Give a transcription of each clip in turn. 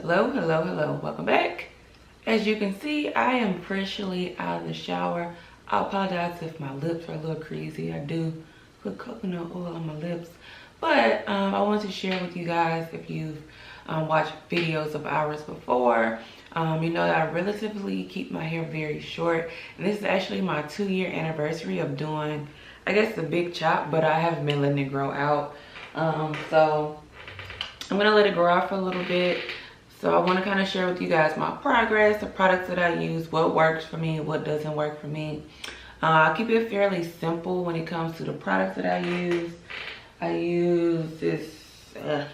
Hello, hello, hello. Welcome back. As you can see, I am freshly out of the shower. I apologize if my lips are a little crazy. I do put coconut oil on my lips. But I wanted to share with you guys, if you've watched videos of ours before, you know that I relatively keep my hair very short. And this is actually my 2-year anniversary of doing, I guess, the big chop, but I haven't been letting it grow out. So I'm gonna let it grow out for a little bit. So I want to kind of share with you guys my progress, the products that I use, what works for me, what doesn't work for me. I keep it fairly simple when it comes to the products that I use. I use this, I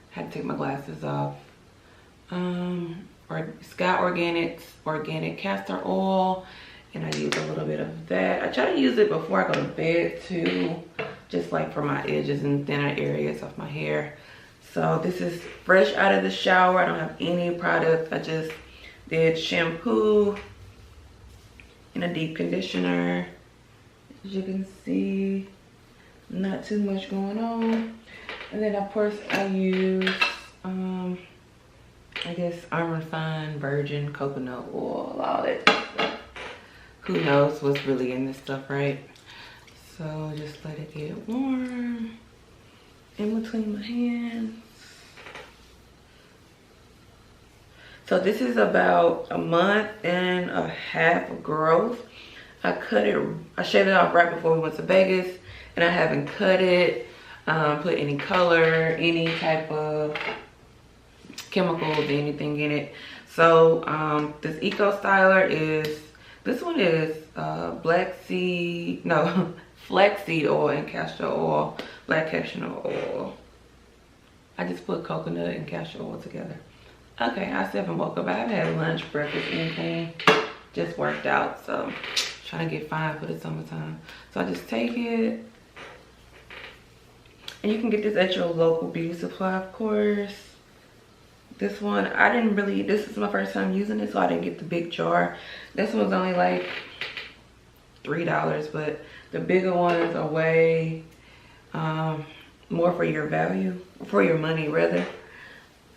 had to take my glasses off, Sky Organics Organic Castor Oil, and I use a little bit of that. I try to use it before I go to bed too, just like for my edges and thinner areas of my hair. So this is fresh out of the shower. I don't have any product. I just did shampoo and a deep conditioner. As you can see, not too much going on. And then of course I use, I guess unrefined virgin coconut oil, all that stuff. Who knows what's really in this stuff, right? So just let it get warm in between my hands. So this is about a month and a half of growth. I shaved it off right before we went to Vegas, and I haven't cut it, put any color, any type of chemicals, anything in it. So this Eco Styler this one is flaxseed oil and castor oil, black castor oil. I just put coconut and castor oil together. Okay, I still haven't woke up. I haven't had lunch, breakfast, anything. Just worked out, so trying to get fine for the summertime. So I just take it. And you can get this at your local beauty supply, of course. This one, this is my first time using it, so I didn't get the big jar. This one's only like $3, but the bigger ones are way more for your value, for your money rather.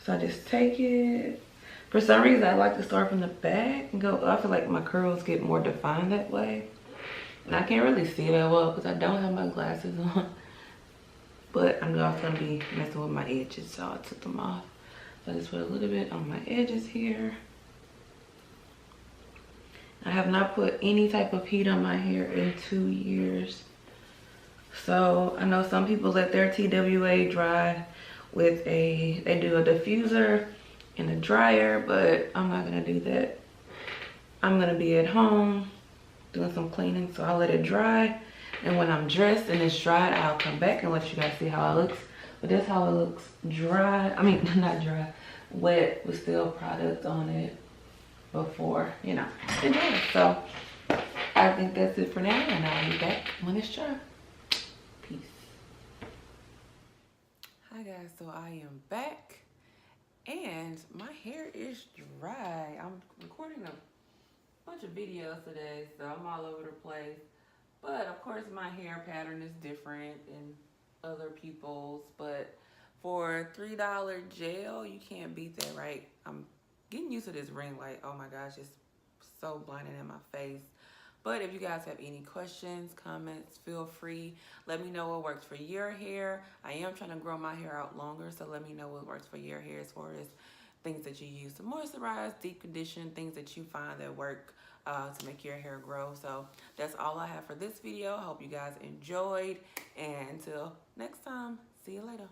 So I just take it. For some reason, I like to start from the back and go up. I feel like my curls get more defined that way. And I can't really see that well because I don't have my glasses on. But I'm also going to be messing with my edges, so I took them off. So I just put a little bit on my edges here. I have not put any type of heat on my hair in 2 years. So I know some people let their TWA dry with they do a diffuser and a dryer, but I'm not gonna do that. I'm gonna be at home doing some cleaning, so I'll let it dry. And when I'm dressed and it's dried, I'll come back and let you guys see how it looks. But that's how it looks dry. I mean, not dry, wet with still product on it before, you know, it dries. So I think that's it for now, and I'll be back when it's dry. Peace. Hi guys, so I am back and my hair is dry. I'm recording a bunch of videos today, so I'm all over the place. But of course my hair pattern is different than other people's, but for $3 gel, you can't beat that, right? I'm getting used to this ring light. Oh my gosh, it's so blinding in my face. But if you guys have any questions, comments, feel free. Let me know what works for your hair. I am trying to grow my hair out longer, so let me know what works for your hair as far as things that you use to moisturize, deep condition, things that you find that work to make your hair grow. So that's all I have for this video. I hope you guys enjoyed. And until next time, see you later.